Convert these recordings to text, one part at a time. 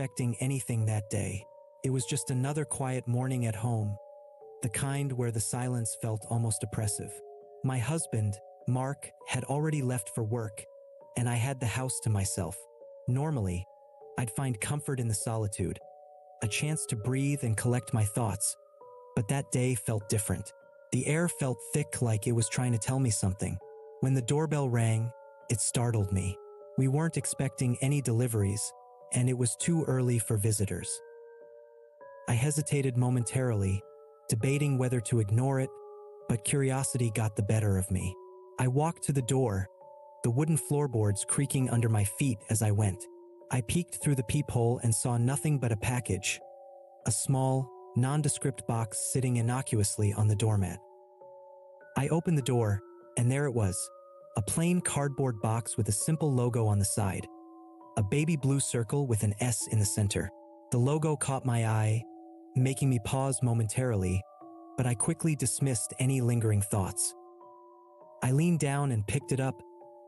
expecting anything that day. It was just another quiet morning at home, the kind where the silence felt almost oppressive. My husband, Mark, had already left for work, and I had the house to myself. Normally, I'd find comfort in the solitude, a chance to breathe and collect my thoughts. But that day felt different. The air felt thick, like it was trying to tell me something. When the doorbell rang, it startled me. We weren't expecting any deliveries, and it was too early for visitors. I hesitated momentarily, debating whether to ignore it, but curiosity got the better of me. I walked to the door, the wooden floorboards creaking under my feet as I went. I peeked through the peephole and saw nothing but a package, a small, nondescript box sitting innocuously on the doormat. I opened the door, and there it was, a plain cardboard box with a simple logo on the side, a baby blue circle with an S in the center. The logo caught my eye, making me pause momentarily, but I quickly dismissed any lingering thoughts. I leaned down and picked it up,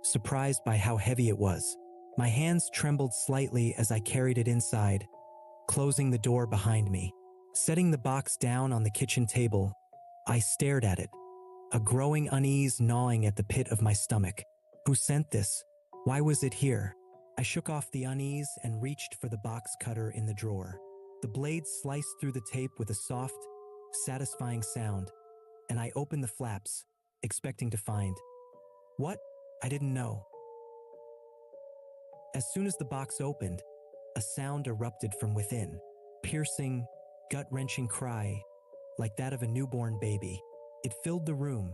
surprised by how heavy it was. My hands trembled slightly as I carried it inside, closing the door behind me. Setting the box down on the kitchen table, I stared at it, a growing unease gnawing at the pit of my stomach. Who sent this? Why was it here? I shook off the unease and reached for the box cutter in the drawer. The blade sliced through the tape with a soft, satisfying sound, and I opened the flaps, expecting to find what? I didn't know. As soon as the box opened, a sound erupted from within, piercing, gut-wrenching cry, like that of a newborn baby. It filled the room,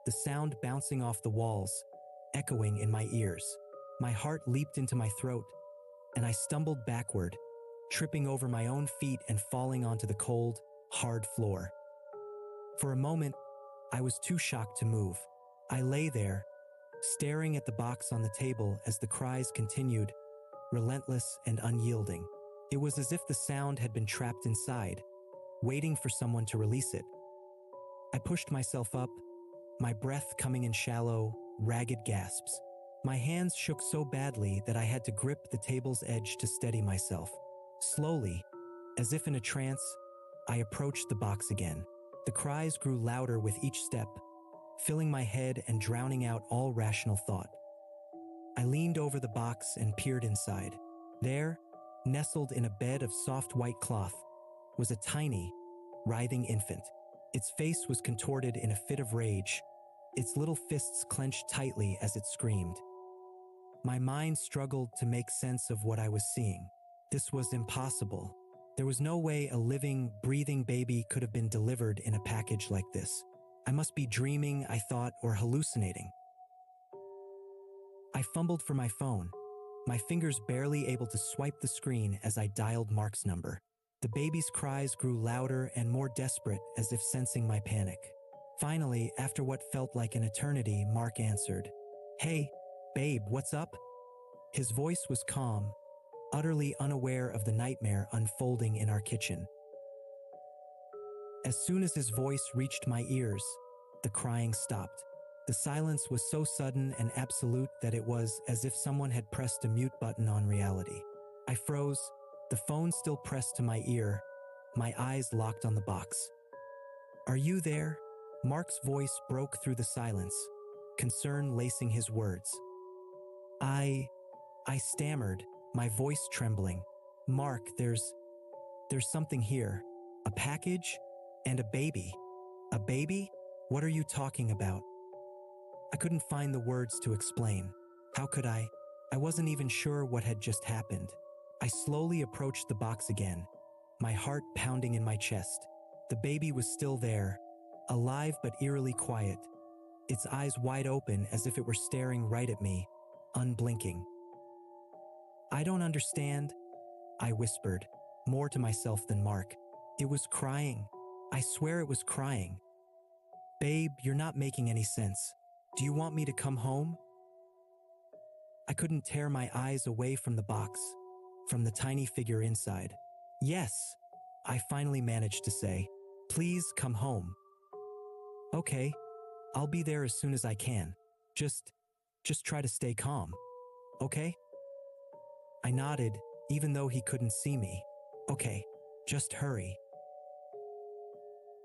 the sound bouncing off the walls, echoing in my ears. My heart leaped into my throat, and I stumbled backward, tripping over my own feet and falling onto the cold, hard floor. For a moment, I was too shocked to move. I lay there, staring at the box on the table as the cries continued, relentless and unyielding. It was as if the sound had been trapped inside, waiting for someone to release it. I pushed myself up, my breath coming in shallow, ragged gasps. My hands shook so badly that I had to grip the table's edge to steady myself. Slowly, as if in a trance, I approached the box again. The cries grew louder with each step, filling my head and drowning out all rational thought. I leaned over the box and peered inside. There, nestled in a bed of soft white cloth, was a tiny, writhing infant. Its face was contorted in a fit of rage, its little fists clenched tightly as it screamed. My mind struggled to make sense of what I was seeing. This was impossible. There was no way a living, breathing baby could have been delivered in a package like this. I must be dreaming, I thought, or hallucinating. I fumbled for my phone, my fingers barely able to swipe the screen as I dialed Mark's number. The baby's cries grew louder and more desperate, as if sensing my panic. Finally, after what felt like an eternity, Mark answered. "Hey, babe, what's up?" His voice was calm, utterly unaware of the nightmare unfolding in our kitchen. As soon as his voice reached my ears, the crying stopped. The silence was so sudden and absolute that it was as if someone had pressed a mute button on reality. I froze, the phone still pressed to my ear, my eyes locked on the box. "Are you there?" Mark's voice broke through the silence, concern lacing his words. I stammered, my voice trembling. "Mark, there's something here. A package? And a baby." "A baby? What are you talking about?" I couldn't find the words to explain. How could I? I wasn't even sure what had just happened. I slowly approached the box again, my heart pounding in my chest. The baby was still there, alive but eerily quiet, its eyes wide open as if it were staring right at me, unblinking. "I don't understand," I whispered, more to myself than Mark. "It was crying. I swear it was crying." "Babe, you're not making any sense. Do you want me to come home?" I couldn't tear my eyes away from the box, from the tiny figure inside. "Yes," I finally managed to say. "Please come home." "Okay, I'll be there as soon as I can. Just try to stay calm, okay?" I nodded, even though he couldn't see me. Okay, just hurry.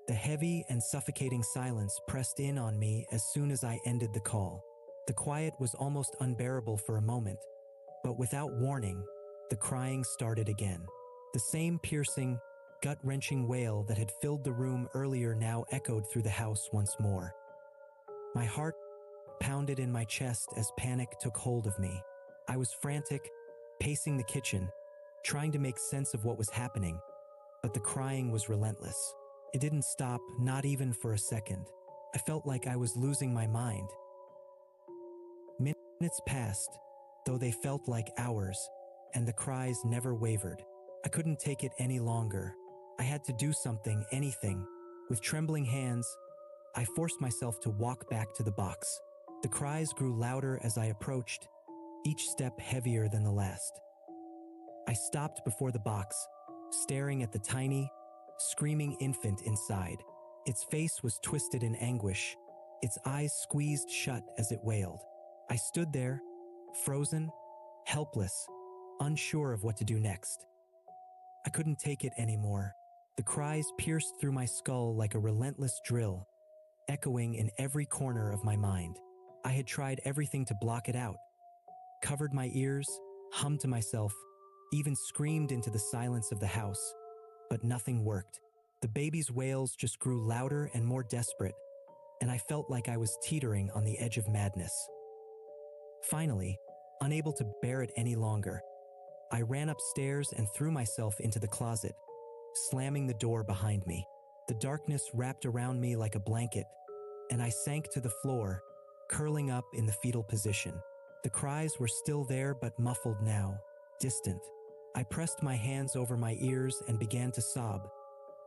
The heavy and suffocating silence pressed in on me as soon as I ended the call. The quiet was almost unbearable for a moment, but without warning, the crying started again. The same piercing, gut-wrenching wail that had filled the room earlier now echoed through the house once more. My heart pounded in my chest as panic took hold of me. I was frantic, pacing the kitchen, trying to make sense of what was happening, but the crying was relentless. It didn't stop, not even for a second. I felt like I was losing my mind. Minutes passed, though they felt like hours, and the cries never wavered. I couldn't take it any longer. I had to do something, anything. With trembling hands, I forced myself to walk back to the box. The cries grew louder as I approached, each step heavier than the last. I stopped before the box, staring at the tiny, screaming infant inside. Its face was twisted in anguish, its eyes squeezed shut as it wailed. I stood there, frozen, helpless, unsure of what to do next. I couldn't take it anymore. The cries pierced through my skull like a relentless drill, echoing in every corner of my mind. I had tried everything to block it out, covered my ears, hummed to myself, even screamed into the silence of the house, but nothing worked. The baby's wails just grew louder and more desperate, and I felt like I was teetering on the edge of madness. Finally, unable to bear it any longer, I ran upstairs and threw myself into the closet, slamming the door behind me. The darkness wrapped around me like a blanket, and I sank to the floor, curling up in the fetal position. The cries were still there but muffled now, distant. I pressed my hands over my ears and began to sob,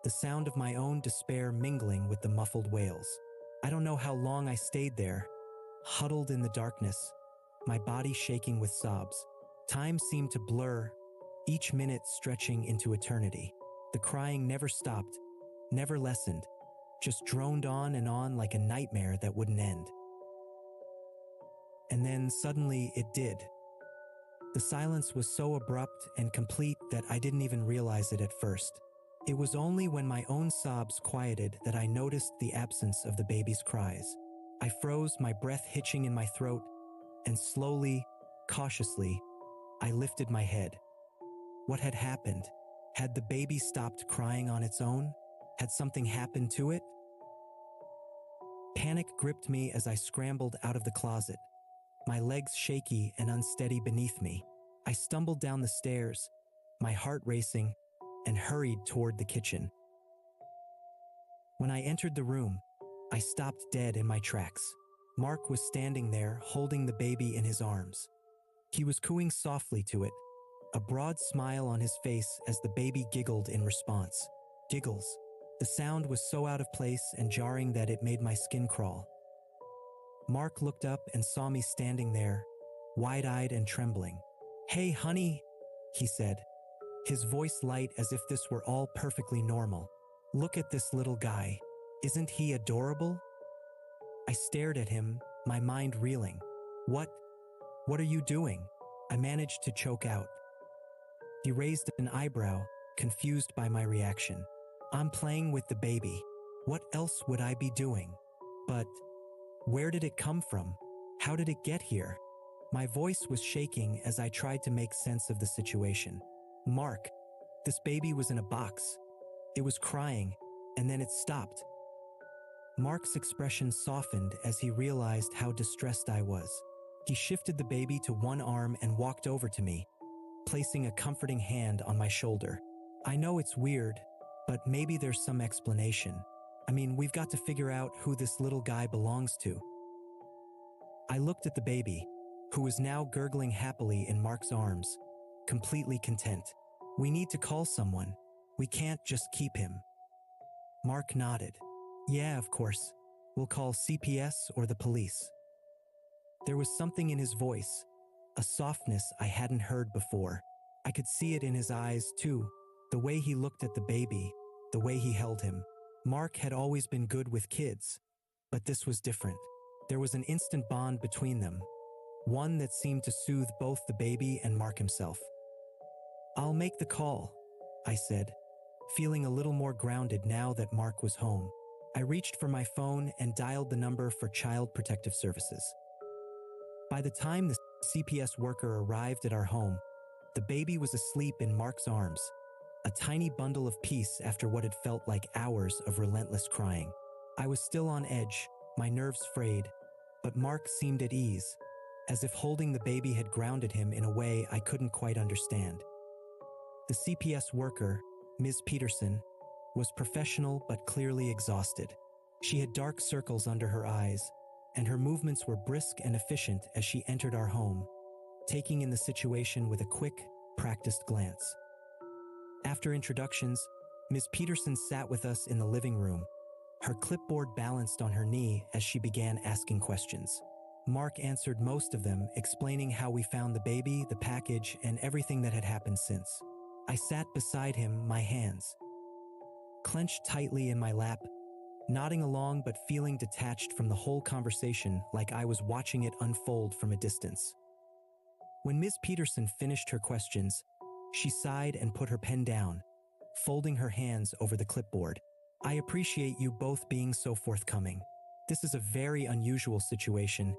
the sound of my own despair mingling with the muffled wails. I don't know how long I stayed there, huddled in the darkness, my body shaking with sobs. Time seemed to blur, each minute stretching into eternity. The crying never stopped, never lessened, just droned on and on like a nightmare that wouldn't end. And then suddenly it did. The silence was so abrupt and complete that I didn't even realize it at first. It was only when my own sobs quieted that I noticed the absence of the baby's cries. I froze, my breath hitching in my throat, and slowly, cautiously, I lifted my head. What had happened? Had the baby stopped crying on its own? Had something happened to it? Panic gripped me as I scrambled out of the closet, my legs shaky and unsteady beneath me. I stumbled down the stairs, my heart racing, and hurried toward the kitchen. When I entered the room, I stopped dead in my tracks. Mark was standing there, holding the baby in his arms. He was cooing softly to it, a broad smile on his face as the baby giggled in response. Giggles. The sound was so out of place and jarring that it made my skin crawl. Mark looked up and saw me standing there, wide-eyed and trembling. "Hey, honey," he said, his voice light as if this were all perfectly normal. "Look at this little guy. Isn't he adorable?" I stared at him, my mind reeling. What are you doing?" I managed to choke out. He raised an eyebrow, confused by my reaction. "I'm playing with the baby. What else would I be doing? But where did it come from? How did it get here?" My voice was shaking as I tried to make sense of the situation. "Mark, this baby was in a box. It was crying, and then it stopped." Mark's expression softened as he realized how distressed I was. He shifted the baby to one arm and walked over to me, placing a comforting hand on my shoulder. "I know it's weird, but maybe there's some explanation. I mean, we've got to figure out who this little guy belongs to." I looked at the baby, who was now gurgling happily in Mark's arms, completely content. "We need to call someone. We can't just keep him." Mark nodded. "Yeah, of course. We'll call CPS or the police." There was something in his voice, a softness I hadn't heard before. I could see it in his eyes, too, the way he looked at the baby, the way he held him. Mark had always been good with kids, but this was different. There was an instant bond between them, one that seemed to soothe both the baby and Mark himself. I'll make the call, I said, feeling a little more grounded now that Mark was home. I reached for my phone and dialed the number for Child Protective Services. By the time the CPS worker arrived at our home, the baby was asleep in Mark's arms, a tiny bundle of peace after what had felt like hours of relentless crying. I was still on edge, my nerves frayed, but Mark seemed at ease, as if holding the baby had grounded him in a way I couldn't quite understand. The CPS worker, Ms. Peterson, was professional but clearly exhausted. She had dark circles under her eyes, and her movements were brisk and efficient as she entered our home, taking in the situation with a quick, practiced glance. After introductions, Ms. Peterson sat with us in the living room, her clipboard balanced on her knee as she began asking questions. Mark answered most of them, explaining how we found the baby, the package, and everything that had happened since. I sat beside him, my hands clenched tightly in my lap, nodding along but feeling detached from the whole conversation, like I was watching it unfold from a distance. When Ms. Peterson finished her questions, she sighed and put her pen down, folding her hands over the clipboard. I appreciate you both being so forthcoming. This is a very unusual situation,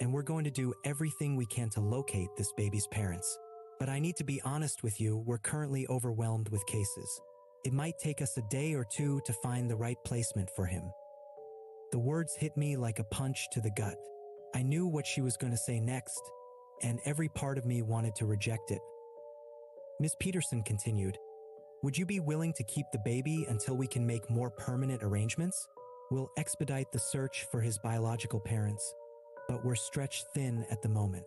and we're going to do everything we can to locate this baby's parents. But I need to be honest with you, we're currently overwhelmed with cases. It might take us a day or two to find the right placement for him. The words hit me like a punch to the gut. I knew what she was going to say next, and every part of me wanted to reject it. Ms. Peterson continued, "Would you be willing to keep the baby until we can make more permanent arrangements? We'll expedite the search for his biological parents, but we're stretched thin at the moment.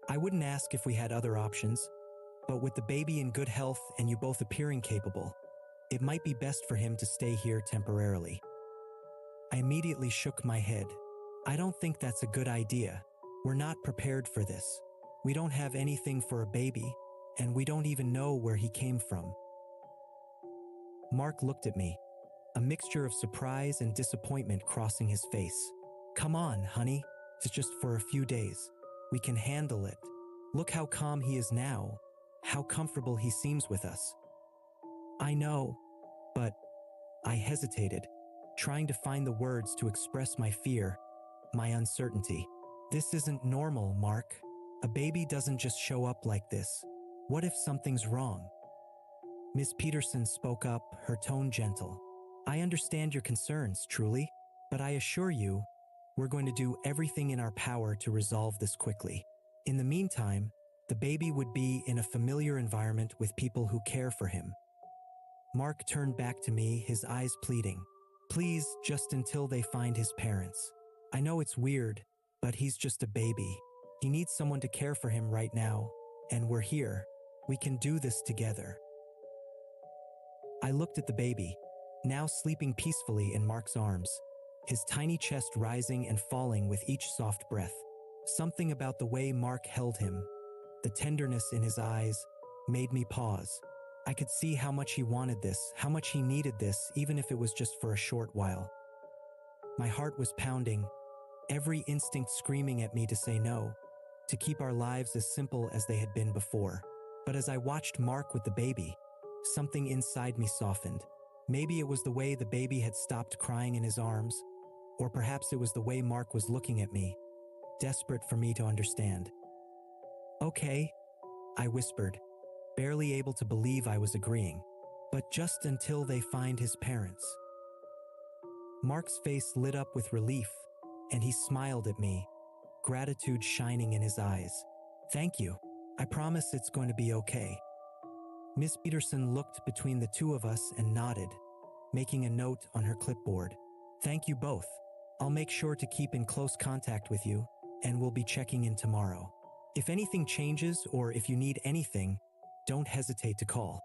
I wouldn't ask if we had other options, but with the baby in good health and you both appearing capable, it might be best for him to stay here temporarily." I immediately shook my head. I don't think that's a good idea. We're not prepared for this. We don't have anything for a baby, and we don't even know where he came from. Mark looked at me, a mixture of surprise and disappointment crossing his face. "Come on, honey. It's just for a few days. We can handle it. Look how calm he is now, how comfortable he seems with us." "I know, but..." I hesitated, trying to find the words to express my fear, my uncertainty. "This isn't normal, Mark. A baby doesn't just show up like this. What if something's wrong?" Miss Peterson spoke up, her tone gentle. "I understand your concerns, truly, but I assure you, we're going to do everything in our power to resolve this quickly. In the meantime, the baby would be in a familiar environment with people who care for him." Mark turned back to me, his eyes pleading. "Please, just until they find his parents. I know it's weird, but he's just a baby. He needs someone to care for him right now, and we're here. We can do this together." I looked at the baby, now sleeping peacefully in Mark's arms, his tiny chest rising and falling with each soft breath. Something about the way Mark held him, the tenderness in his eyes, made me pause. I could see how much he wanted this, how much he needed this, even if it was just for a short while. My heart was pounding, every instinct screaming at me to say no, to keep our lives as simple as they had been before. But as I watched Mark with the baby, something inside me softened. Maybe it was the way the baby had stopped crying in his arms, or perhaps it was the way Mark was looking at me, desperate for me to understand. "Okay," I whispered, barely able to believe I was agreeing. "But just until they find his parents." Mark's face lit up with relief, and he smiled at me, gratitude shining in his eyes. "Thank you. I promise it's going to be okay." Miss Peterson looked between the two of us and nodded, making a note on her clipboard. "Thank you both. I'll make sure to keep in close contact with you, and we'll be checking in tomorrow. If anything changes or if you need anything, don't hesitate to call."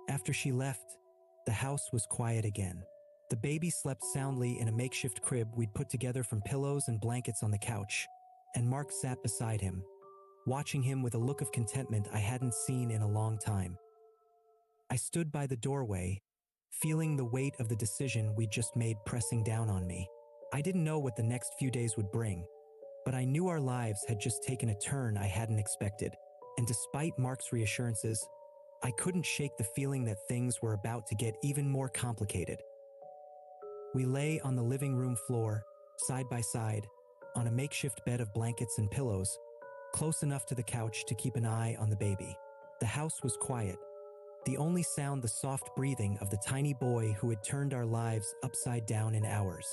After she left, the house was quiet again. The baby slept soundly in a makeshift crib we'd put together from pillows and blankets on the couch, and Mark sat beside him, watching him with a look of contentment I hadn't seen in a long time. I stood by the doorway, feeling the weight of the decision we'd just made pressing down on me. I didn't know what the next few days would bring, but I knew our lives had just taken a turn I hadn't expected. and despite Mark's reassurances, I couldn't shake the feeling that things were about to get even more complicated. We lay on the living room floor, side by side, on a makeshift bed of blankets and pillows, close enough to the couch to keep an eye on the baby. The house was quiet, the only sound the soft breathing of the tiny boy who had turned our lives upside down in hours.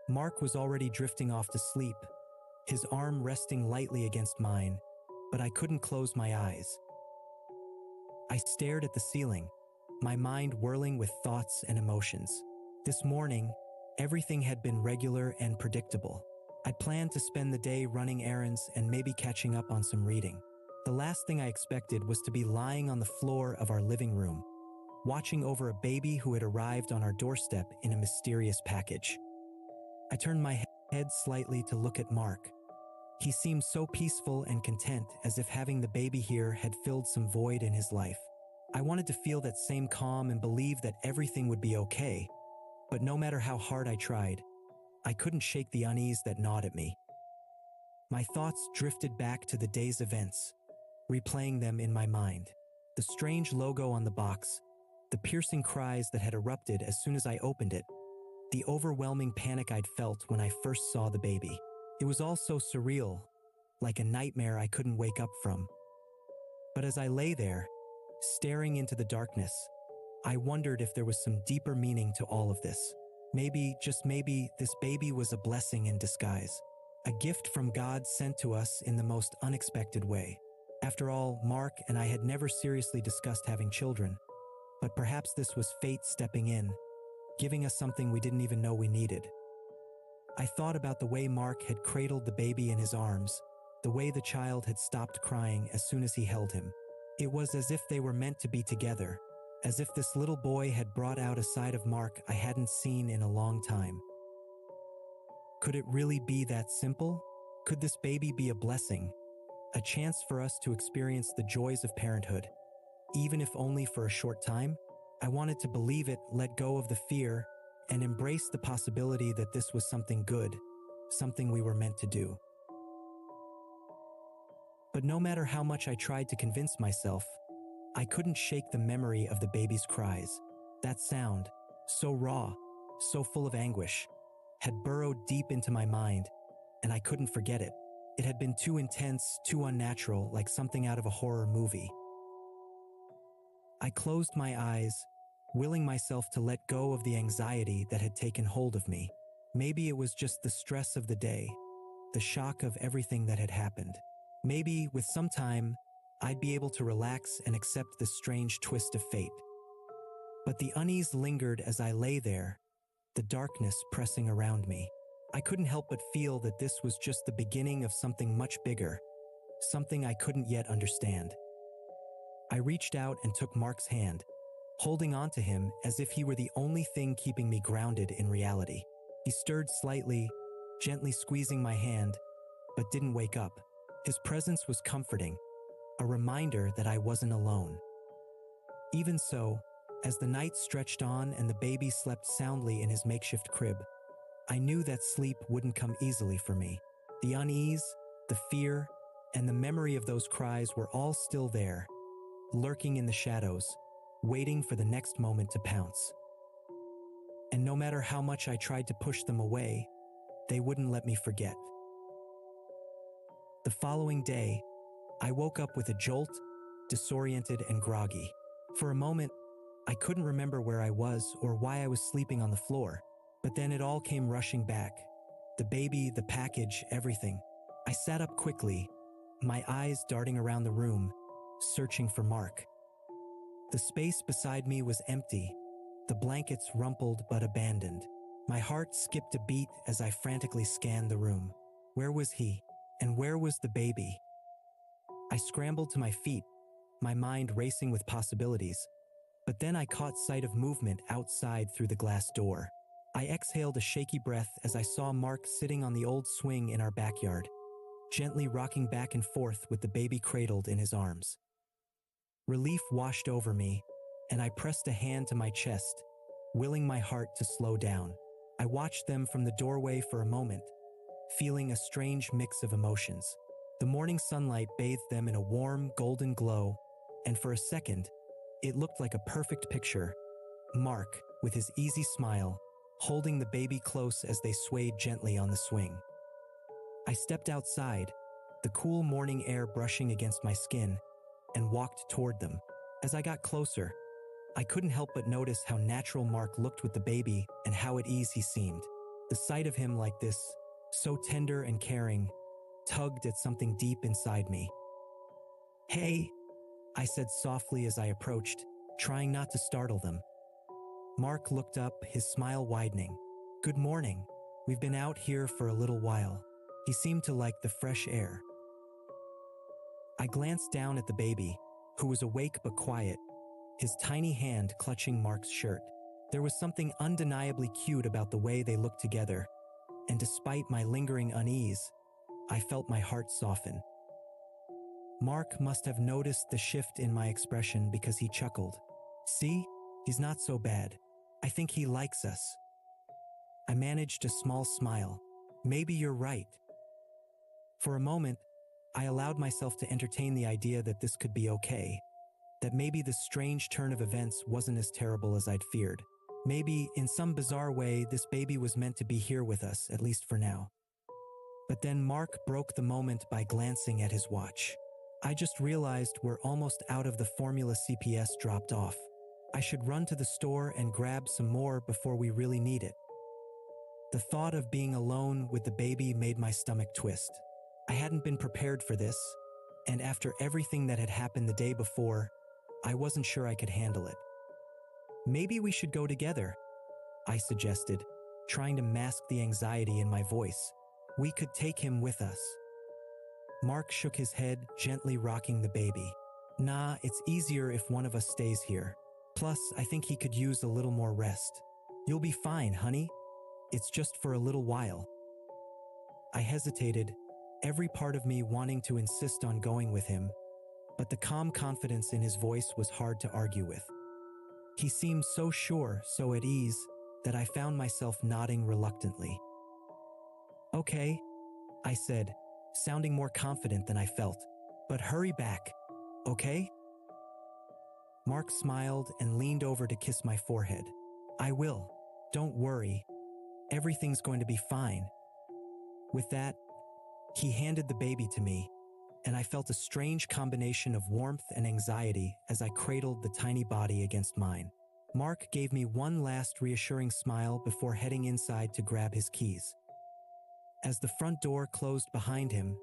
Mark was already drifting off to sleep, his arm resting lightly against mine, but I couldn't close my eyes. I stared at the ceiling, my mind whirling with thoughts and emotions. This morning, everything had been regular and predictable. I planned to spend the day running errands and maybe catching up on some reading. The last thing I expected was to be lying on the floor of our living room, watching over a baby who had arrived on our doorstep in a mysterious package. I turned my head slightly to look at Mark. He seemed so peaceful and content, as if having the baby here had filled some void in his life. I wanted to feel that same calm and believe that everything would be okay, but no matter how hard I tried, I couldn't shake the unease that gnawed at me. My thoughts drifted back to the day's events, replaying them in my mind. The strange logo on the box, the piercing cries that had erupted as soon as I opened it, the overwhelming panic I'd felt when I first saw the baby. It was all so surreal, like a nightmare I couldn't wake up from. But as I lay there, staring into the darkness, I wondered if there was some deeper meaning to all of this. Maybe, just maybe, this baby was a blessing in disguise. A gift from God sent to us in the most unexpected way. After all, Mark and I had never seriously discussed having children, but perhaps this was fate stepping in, giving us something we didn't even know we needed. I thought about the way Mark had cradled the baby in his arms, the way the child had stopped crying as soon as he held him. It was as if they were meant to be together, as if this little boy had brought out a side of Mark I hadn't seen in a long time. Could it really be that simple? Could this baby be a blessing, a chance for us to experience the joys of parenthood, even if only for a short time? I wanted to believe it, let go of the fear, and embrace the possibility that this was something good, something we were meant to do. But no matter how much I tried to convince myself, I couldn't shake the memory of the baby's cries. That sound, so raw, so full of anguish, had burrowed deep into my mind, and I couldn't forget it. It had been too intense, too unnatural, like something out of a horror movie. I closed my eyes, willing myself to let go of the anxiety that had taken hold of me. Maybe it was just the stress of the day, the shock of everything that had happened. Maybe, with some time, I'd be able to relax and accept this strange twist of fate. But the unease lingered as I lay there, the darkness pressing around me. I couldn't help but feel that this was just the beginning of something much bigger, something I couldn't yet understand. I reached out and took Mark's hand, holding on to him as if he were the only thing keeping me grounded in reality. He stirred slightly, gently squeezing my hand, but didn't wake up. His presence was comforting, a reminder that I wasn't alone. Even so, as the night stretched on and the baby slept soundly in his makeshift crib, I knew that sleep wouldn't come easily for me. The unease, the fear, and the memory of those cries were all still there, lurking in the shadows, waiting for the next moment to pounce. And no matter how much I tried to push them away, they wouldn't let me forget. The following day, I woke up with a jolt, disoriented and groggy. For a moment, I couldn't remember where I was or why I was sleeping on the floor, but then it all came rushing back. The baby, the package, everything. I sat up quickly, my eyes darting around the room, searching for Mark. The space beside me was empty, the blankets rumpled but abandoned. My heart skipped a beat as I frantically scanned the room. Where was he? And where was the baby? I scrambled to my feet, my mind racing with possibilities, but then I caught sight of movement outside through the glass door. I exhaled a shaky breath as I saw Mark sitting on the old swing in our backyard, gently rocking back and forth with the baby cradled in his arms. Relief washed over me, and I pressed a hand to my chest, willing my heart to slow down. I watched them from the doorway for a moment, feeling a strange mix of emotions. The morning sunlight bathed them in a warm, golden glow, and for a second, it looked like a perfect picture. Mark, with his easy smile, holding the baby close as they swayed gently on the swing. I stepped outside, the cool morning air brushing against my skin, and walked toward them. As I got closer, I couldn't help but notice how natural Mark looked with the baby and how at ease he seemed. The sight of him like this, so tender and caring, tugged at something deep inside me. "Hey," I said softly as I approached, trying not to startle them. Mark looked up, his smile widening. "Good morning. We've been out here for a little while." He seemed to like the fresh air. I glanced down at the baby, who was awake but quiet, his tiny hand clutching Mark's shirt. There was something undeniably cute about the way they looked together, and despite my lingering unease, I felt my heart soften. Mark must have noticed the shift in my expression because he chuckled. "See, he's not so bad. I think he likes us." I managed a small smile. "Maybe you're right." For a moment, I allowed myself to entertain the idea that this could be okay, that maybe this strange turn of events wasn't as terrible as I'd feared. Maybe, in some bizarre way, this baby was meant to be here with us, at least for now. But then Mark broke the moment by glancing at his watch. "I just realized we're almost out of the formula CPS dropped off. I should run to the store and grab some more before we really need it." The thought of being alone with the baby made my stomach twist. I hadn't been prepared for this, and after everything that had happened the day before, I wasn't sure I could handle it. "Maybe we should go together," I suggested, trying to mask the anxiety in my voice. "We could take him with us." Mark shook his head, gently rocking the baby. "Nah, it's easier if one of us stays here. Plus, I think he could use a little more rest." "You'll be fine, honey. It's just for a little while." I hesitated, every part of me wanting to insist on going with him, but the calm confidence in his voice was hard to argue with. He seemed so sure, so at ease, that I found myself nodding reluctantly. "Okay," I said, sounding more confident than I felt. "But hurry back, okay?" Mark smiled and leaned over to kiss my forehead. "I will. Don't worry. Everything's going to be fine." With that, he handed the baby to me, and I felt a strange combination of warmth and anxiety as I cradled the tiny body against mine. Mark gave me one last reassuring smile before heading inside to grab his keys. As the front door closed behind him,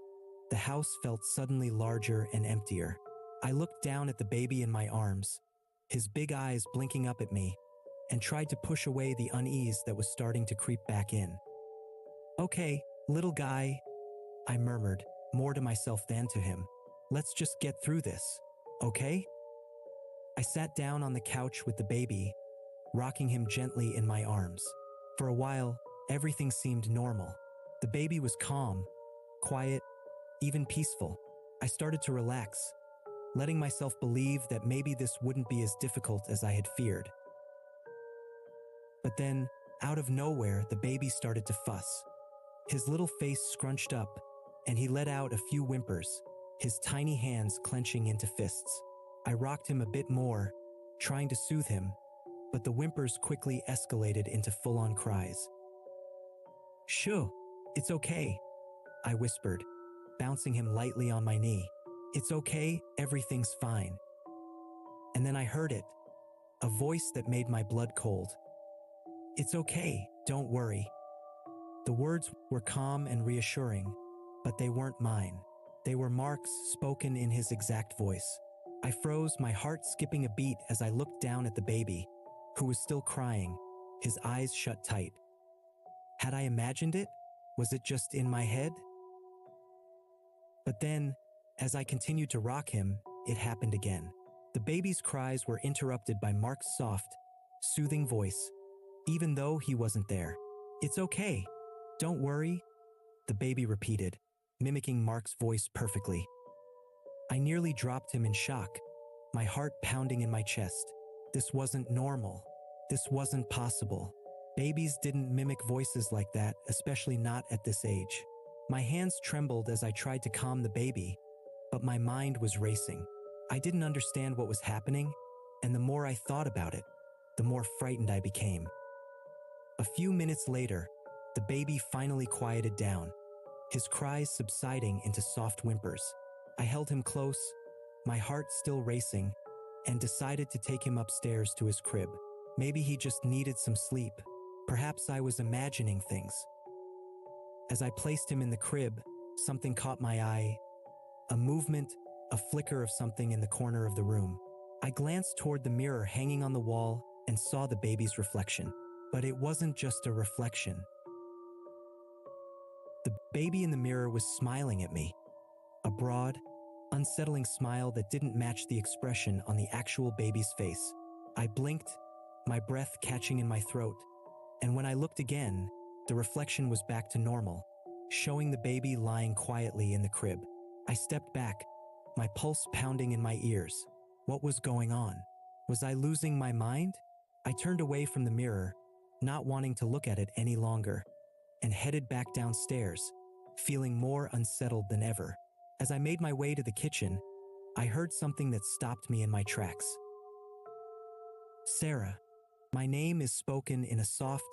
the house felt suddenly larger and emptier. I looked down at the baby in my arms, his big eyes blinking up at me, and tried to push away the unease that was starting to creep back in. "Okay, little guy," I murmured, more to myself than to him. "Let's just get through this, okay?" I sat down on the couch with the baby, rocking him gently in my arms. For a while, everything seemed normal. The baby was calm, quiet, even peaceful. I started to relax, letting myself believe that maybe this wouldn't be as difficult as I had feared. But then, out of nowhere, the baby started to fuss. His little face scrunched up, and he let out a few whimpers, his tiny hands clenching into fists. I rocked him a bit more, trying to soothe him, but the whimpers quickly escalated into full-on cries. "Shoo, it's okay," I whispered, bouncing him lightly on my knee. "It's okay, everything's fine." And then I heard it, a voice that made my blood cold. "It's okay, don't worry." The words were calm and reassuring, but they weren't mine. They were Mark's, spoken in his exact voice. I froze, my heart skipping a beat as I looked down at the baby, who was still crying, his eyes shut tight. Had I imagined it? Was it just in my head? But then, as I continued to rock him, it happened again. The baby's cries were interrupted by Mark's soft, soothing voice, even though he wasn't there. "It's okay. Don't worry," the baby repeated, mimicking Mark's voice perfectly. I nearly dropped him in shock, my heart pounding in my chest. This wasn't normal. This wasn't possible. Babies didn't mimic voices like that, especially not at this age. My hands trembled as I tried to calm the baby, but my mind was racing. I didn't understand what was happening, and the more I thought about it, the more frightened I became. A few minutes later, the baby finally quieted down, his cries subsiding into soft whimpers. I held him close, my heart still racing, and decided to take him upstairs to his crib. Maybe he just needed some sleep. Perhaps I was imagining things. As I placed him in the crib, something caught my eye. A movement, a flicker of something in the corner of the room. I glanced toward the mirror hanging on the wall and saw the baby's reflection. But it wasn't just a reflection. The baby in the mirror was smiling at me. A broad, unsettling smile that didn't match the expression on the actual baby's face. I blinked, my breath catching in my throat, and when I looked again, the reflection was back to normal, showing the baby lying quietly in the crib. I stepped back, my pulse pounding in my ears. What was going on? Was I losing my mind? I turned away from the mirror, not wanting to look at it any longer, and headed back downstairs, feeling more unsettled than ever. As I made my way to the kitchen, I heard something that stopped me in my tracks. Sarah. My name is spoken in a soft,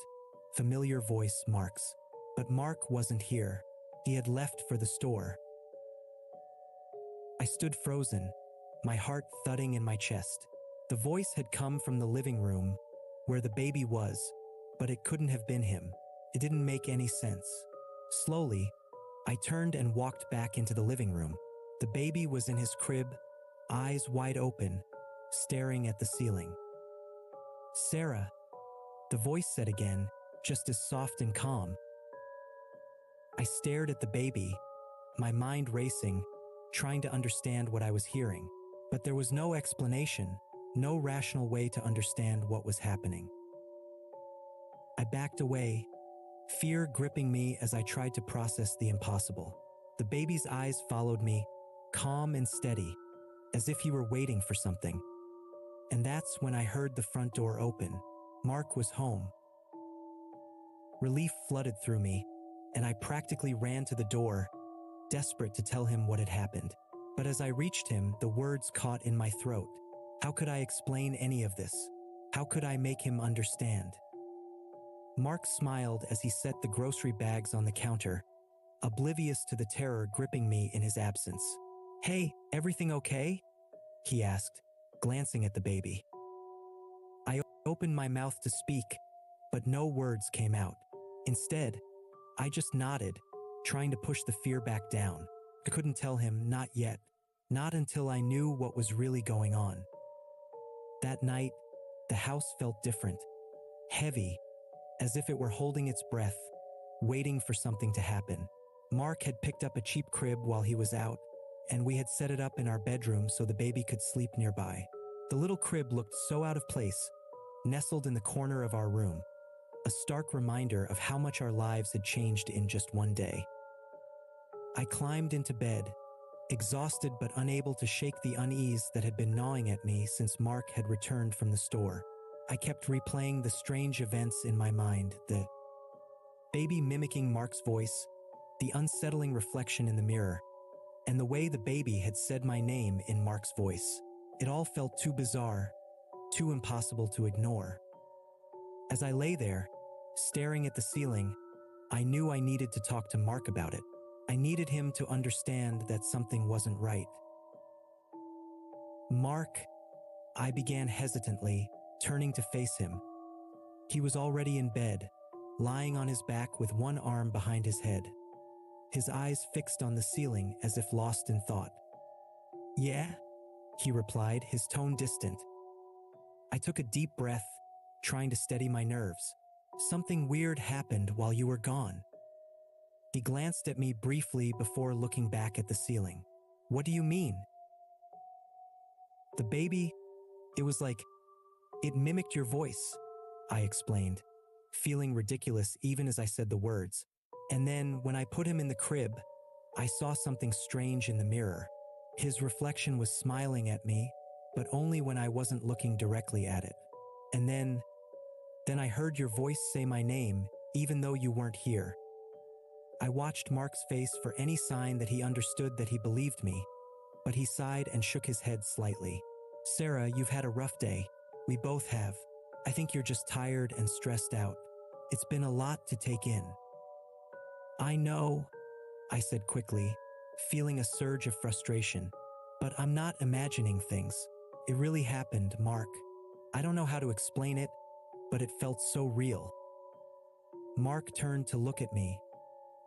familiar voice, Mark's. But Mark wasn't here. He had left for the store. I stood frozen, my heart thudding in my chest. The voice had come from the living room, where the baby was, but it couldn't have been him. It didn't make any sense. Slowly, I turned and walked back into the living room. The baby was in his crib, eyes wide open, staring at the ceiling. Sarah, the voice said again, just as soft and calm. I stared at the baby, my mind racing, trying to understand what I was hearing. But there was no explanation, no rational way to understand what was happening. I backed away, fear gripping me as I tried to process the impossible. The baby's eyes followed me, calm and steady, as if he were waiting for something. And that's when I heard the front door open. Mark was home. Relief flooded through me, and I practically ran to the door, desperate to tell him what had happened. But as I reached him, the words caught in my throat. How could I explain any of this? How could I make him understand? Mark smiled as he set the grocery bags on the counter, oblivious to the terror gripping me in his absence. Hey, everything okay? He asked, glancing at the baby. I opened my mouth to speak, but no words came out. Instead, I just nodded, trying to push the fear back down. I couldn't tell him, not yet, not until I knew what was really going on. That night, the house felt different, heavy, as if it were holding its breath, waiting for something to happen. Mark had picked up a cheap crib while he was out, and we had set it up in our bedroom so the baby could sleep nearby. The little crib looked so out of place, nestled in the corner of our room, a stark reminder of how much our lives had changed in just one day. I climbed into bed, exhausted but unable to shake the unease that had been gnawing at me since Mark had returned from the store. I kept replaying the strange events in my mind, the baby mimicking Mark's voice, the unsettling reflection in the mirror, and the way the baby had said my name in Mark's voice. It all felt too bizarre, too impossible to ignore. As I lay there, staring at the ceiling, I knew I needed to talk to Mark about it. I needed him to understand that something wasn't right. Mark, I began hesitantly, turning to face him. He was already in bed, lying on his back with one arm behind his head, his eyes fixed on the ceiling as if lost in thought. Yeah? He replied, his tone distant. I took a deep breath, trying to steady my nerves. Something weird happened while you were gone. He glanced at me briefly before looking back at the ceiling. What do you mean? The baby, it was like, it mimicked your voice, I explained, feeling ridiculous even as I said the words. And then, when I put him in the crib, I saw something strange in the mirror. His reflection was smiling at me, but only when I wasn't looking directly at it. And then I heard your voice say my name, even though you weren't here. I watched Mark's face for any sign that he understood that he believed me, but he sighed and shook his head slightly. Sarah, you've had a rough day. We both have. I think you're just tired and stressed out. It's been a lot to take in. I know, I said quickly, feeling a surge of frustration. But I'm not imagining things. It really happened, Mark. I don't know how to explain it, but it felt so real. Mark turned to look at me,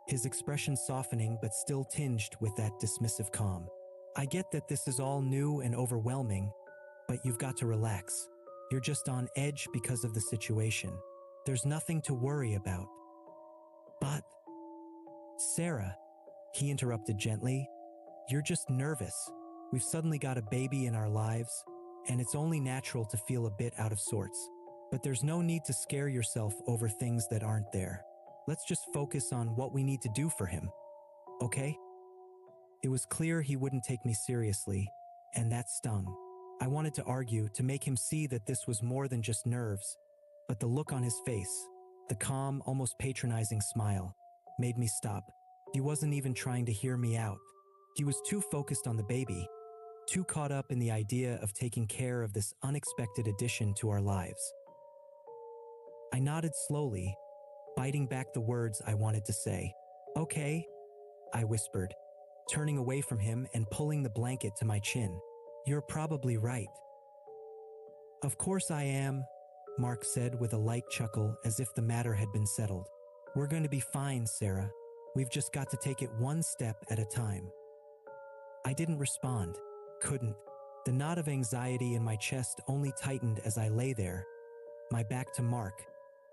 his expression softening but still tinged with that dismissive calm. I get that this is all new and overwhelming, but you've got to relax. You're just on edge because of the situation. There's nothing to worry about. But, Sarah, he interrupted gently, you're just nervous. We've suddenly got a baby in our lives, and it's only natural to feel a bit out of sorts. But there's no need to scare yourself over things that aren't there. Let's just focus on what we need to do for him, okay? It was clear he wouldn't take me seriously, and that stung. I wanted to argue, to make him see that this was more than just nerves, but the look on his face, the calm, almost patronizing smile, made me stop. He wasn't even trying to hear me out. He was too focused on the baby, too caught up in the idea of taking care of this unexpected addition to our lives. I nodded slowly, biting back the words I wanted to say. Okay, I whispered, turning away from him and pulling the blanket to my chin. You're probably right. Of course I am, Mark said with a light chuckle as if the matter had been settled. We're going to be fine, Sarah. We've just got to take it one step at a time. I didn't respond, couldn't. The knot of anxiety in my chest only tightened as I lay there, my back to Mark,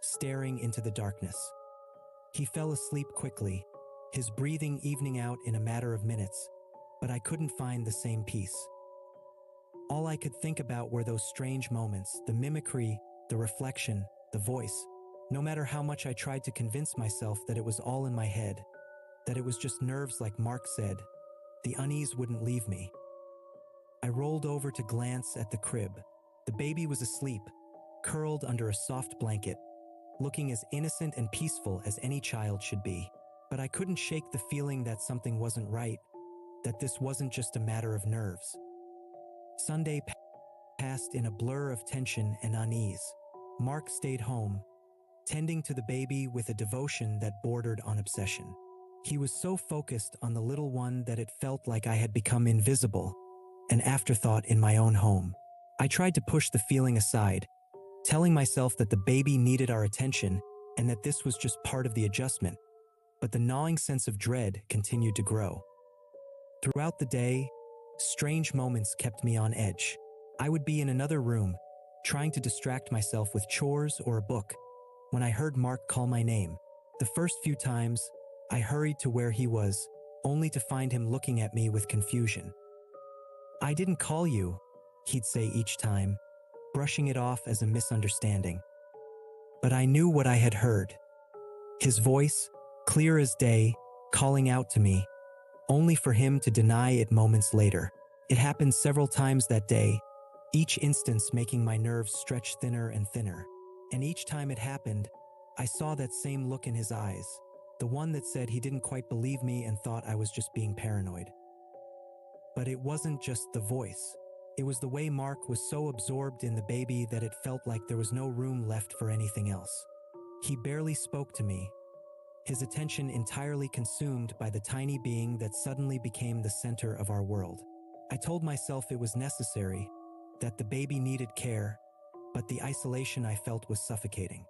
staring into the darkness. He fell asleep quickly, his breathing evening out in a matter of minutes, but I couldn't find the same peace. All I could think about were those strange moments, the mimicry, the reflection, the voice. No matter how much I tried to convince myself that it was all in my head, that it was just nerves like Mark said, the unease wouldn't leave me. I rolled over to glance at the crib. The baby was asleep, curled under a soft blanket, looking as innocent and peaceful as any child should be. But I couldn't shake the feeling that something wasn't right, that this wasn't just a matter of nerves. Sunday passed in a blur of tension and unease. Mark stayed home, tending to the baby with a devotion that bordered on obsession. He was so focused on the little one that it felt like I had become invisible, an afterthought in my own home. I tried to push the feeling aside, telling myself that the baby needed our attention and that this was just part of the adjustment, but the gnawing sense of dread continued to grow. Throughout the day, strange moments kept me on edge. I would be in another room, trying to distract myself with chores or a book, when I heard Mark call my name. The first few times, I hurried to where he was, only to find him looking at me with confusion. I didn't call you, he'd say each time, brushing it off as a misunderstanding. But I knew what I had heard. His voice, clear as day, calling out to me, only for him to deny it moments later. It happened several times that day, each instance making my nerves stretch thinner and thinner. And each time it happened, I saw that same look in his eyes, the one that said he didn't quite believe me and thought I was just being paranoid. But it wasn't just the voice. It was the way Mark was so absorbed in the baby that it felt like there was no room left for anything else. He barely spoke to me, his attention entirely consumed by the tiny being that suddenly became the center of our world. I told myself it was necessary, that the baby needed care, but the isolation I felt was suffocating.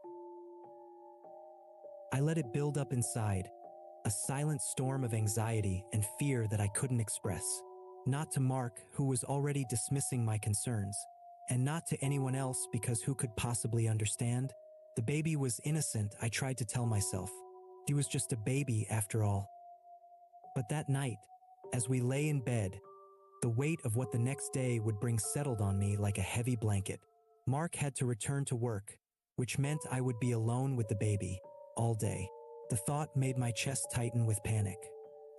I let it build up inside, a silent storm of anxiety and fear that I couldn't express. Not to Mark, who was already dismissing my concerns, and not to anyone else because who could possibly understand? The baby was innocent, I tried to tell myself. He was just a baby after all. But that night, as we lay in bed, the weight of what the next day would bring settled on me like a heavy blanket. Mark had to return to work, which meant I would be alone with the baby, all day. The thought made my chest tighten with panic.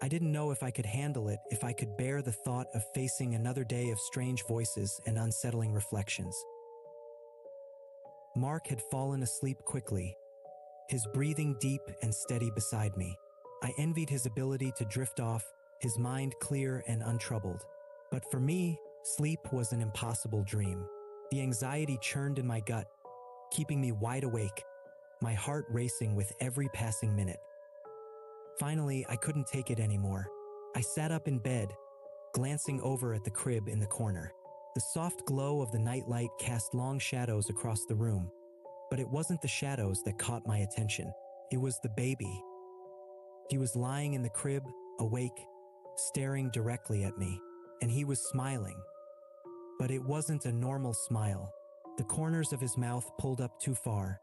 I didn't know if I could handle it, if I could bear the thought of facing another day of strange voices and unsettling reflections. Mark had fallen asleep quickly, his breathing deep and steady beside me. I envied his ability to drift off, his mind clear and untroubled. But for me, sleep was an impossible dream. The anxiety churned in my gut, keeping me wide awake, my heart racing with every passing minute. Finally, I couldn't take it anymore. I sat up in bed, glancing over at the crib in the corner. The soft glow of the nightlight cast long shadows across the room, but it wasn't the shadows that caught my attention. It was the baby. He was lying in the crib, awake, staring directly at me, and he was smiling. But it wasn't a normal smile. The corners of his mouth pulled up too far,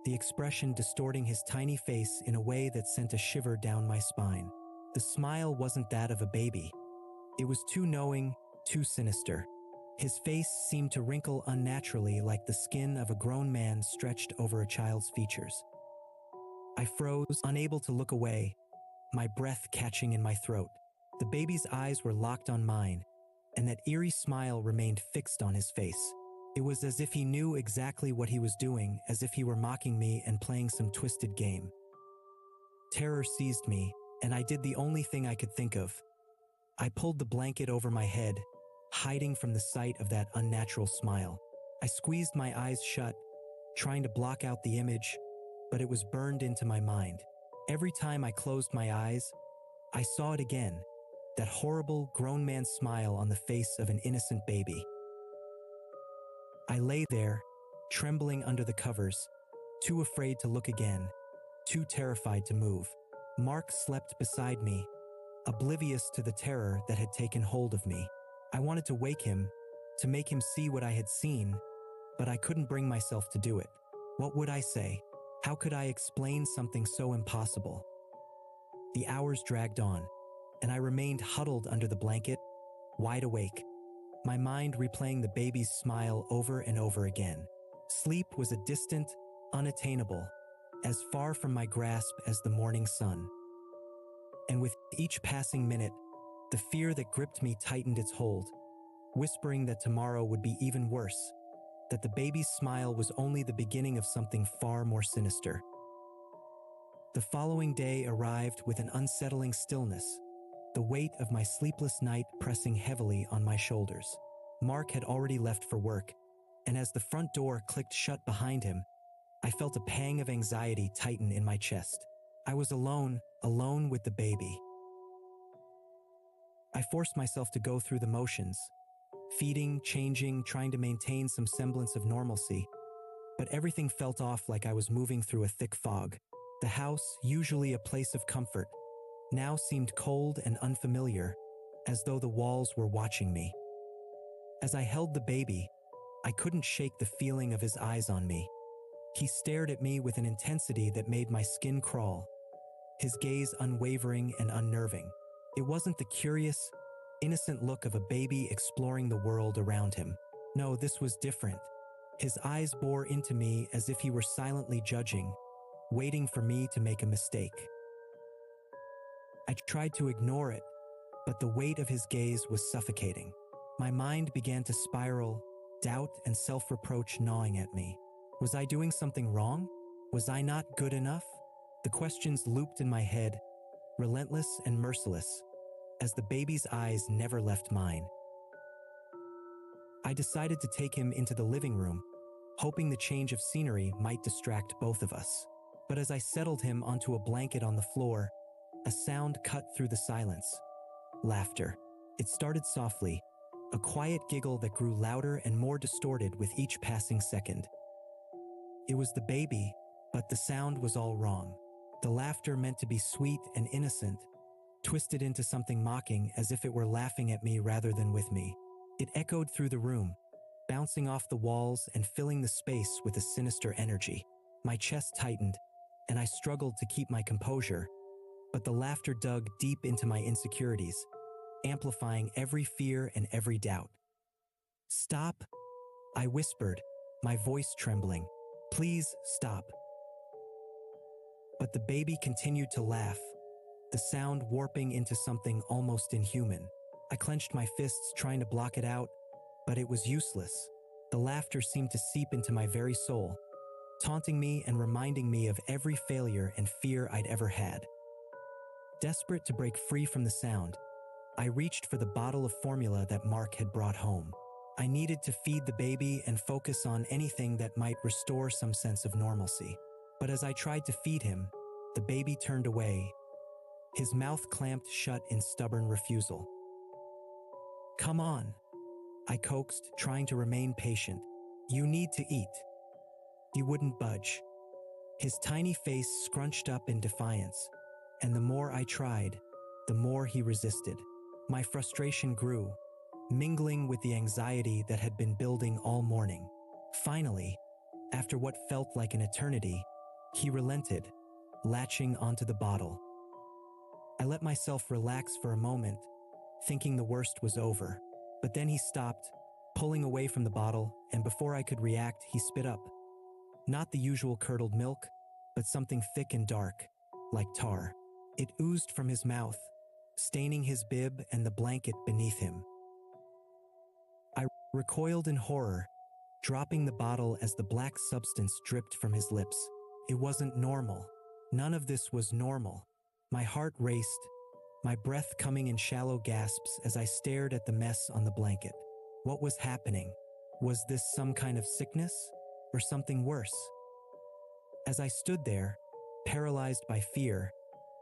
the expression distorting his tiny face in a way that sent a shiver down my spine. The smile wasn't that of a baby. It was too knowing, too sinister. His face seemed to wrinkle unnaturally like the skin of a grown man stretched over a child's features. I froze, unable to look away, my breath catching in my throat. The baby's eyes were locked on mine, and that eerie smile remained fixed on his face. It was as if he knew exactly what he was doing, as if he were mocking me and playing some twisted game. Terror seized me, and I did the only thing I could think of. I pulled the blanket over my head, hiding from the sight of that unnatural smile. I squeezed my eyes shut, trying to block out the image, but it was burned into my mind. Every time I closed my eyes, I saw it again, that horrible grown man smile on the face of an innocent baby. I lay there, trembling under the covers, too afraid to look again, too terrified to move. Mark slept beside me, oblivious to the terror that had taken hold of me. I wanted to wake him, to make him see what I had seen, but I couldn't bring myself to do it. What would I say? How could I explain something so impossible? The hours dragged on, and I remained huddled under the blanket, wide awake, my mind replaying the baby's smile over and over again. Sleep was a distant, unattainable, as far from my grasp as the morning sun. And with each passing minute, the fear that gripped me tightened its hold, whispering that tomorrow would be even worse, that the baby's smile was only the beginning of something far more sinister. The following day arrived with an unsettling stillness, the weight of my sleepless night pressing heavily on my shoulders. Mark had already left for work, and as the front door clicked shut behind him, I felt a pang of anxiety tighten in my chest. I was alone with the baby. I forced myself to go through the motions, feeding, changing, trying to maintain some semblance of normalcy, but everything felt off like I was moving through a thick fog. The house, usually a place of comfort, now seemed cold and unfamiliar, as though the walls were watching me. As I held the baby, I couldn't shake the feeling of his eyes on me. He stared at me with an intensity that made my skin crawl, his gaze unwavering and unnerving. It wasn't the curious, innocent look of a baby exploring the world around him. No, this was different. His eyes bore into me as if he were silently judging, waiting for me to make a mistake. I tried to ignore it, but the weight of his gaze was suffocating. My mind began to spiral, doubt and self-reproach gnawing at me. Was I doing something wrong? Was I not good enough? The questions looped in my head, relentless and merciless, as the baby's eyes never left mine. I decided to take him into the living room, hoping the change of scenery might distract both of us. But as I settled him onto a blanket on the floor, a sound cut through the silence. Laughter. It started softly, a quiet giggle that grew louder and more distorted with each passing second. It was the baby, but the sound was all wrong. The laughter meant to be sweet and innocent, twisted into something mocking as if it were laughing at me rather than with me. It echoed through the room, bouncing off the walls and filling the space with a sinister energy. My chest tightened, and I struggled to keep my composure, but the laughter dug deep into my insecurities, amplifying every fear and every doubt. "Stop," I whispered, my voice trembling. "Please stop." But the baby continued to laugh, the sound warping into something almost inhuman. I clenched my fists trying to block it out, but it was useless. The laughter seemed to seep into my very soul, taunting me and reminding me of every failure and fear I'd ever had. Desperate to break free from the sound, I reached for the bottle of formula that Mark had brought home. I needed to feed the baby and focus on anything that might restore some sense of normalcy. But as I tried to feed him, the baby turned away, his mouth clamped shut in stubborn refusal. "Come on," I coaxed, trying to remain patient. "You need to eat." He wouldn't budge. His tiny face scrunched up in defiance, and the more I tried, the more he resisted. My frustration grew, mingling with the anxiety that had been building all morning. Finally, after what felt like an eternity, he relented, latching onto the bottle. I let myself relax for a moment, thinking the worst was over. But then he stopped, pulling away from the bottle, and before I could react, he spit up. Not the usual curdled milk, but something thick and dark, like tar. It oozed from his mouth, staining his bib and the blanket beneath him. I recoiled in horror, dropping the bottle as the black substance dripped from his lips. It wasn't normal. None of this was normal. My heart raced, my breath coming in shallow gasps as I stared at the mess on the blanket. What was happening? Was this some kind of sickness, or something worse? As I stood there, paralyzed by fear,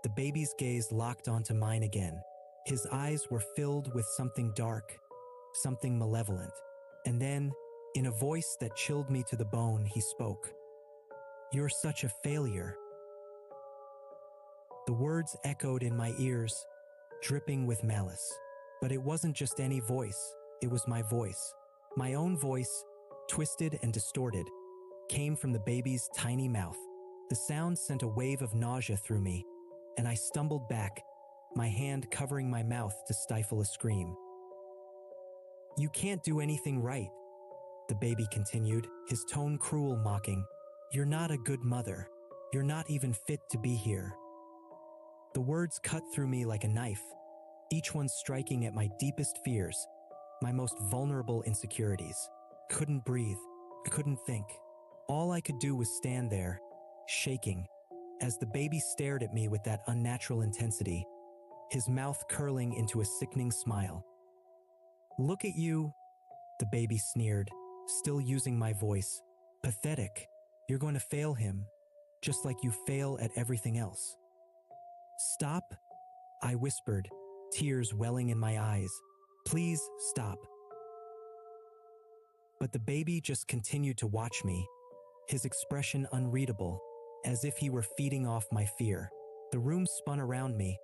the baby's gaze locked onto mine again. His eyes were filled with something dark, something malevolent. And then, in a voice that chilled me to the bone, he spoke. "You're such a failure." The words echoed in my ears, dripping with malice. But it wasn't just any voice, it was my voice. My own voice, twisted and distorted, came from the baby's tiny mouth. The sound sent a wave of nausea through me, and I stumbled back, my hand covering my mouth to stifle a scream. "You can't do anything right," the baby continued, his tone cruel, mocking. "You're not a good mother. You're not even fit to be here." The words cut through me like a knife, each one striking at my deepest fears, my most vulnerable insecurities. Couldn't breathe, couldn't think. All I could do was stand there, shaking, as the baby stared at me with that unnatural intensity, his mouth curling into a sickening smile. "Look at you," the baby sneered, still using my voice. "Pathetic. You're going to fail him, just like you fail at everything else." "Stop," I whispered, tears welling in my eyes. "Please stop." But the baby just continued to watch me, his expression unreadable, as if he were feeding off my fear. The room spun around me,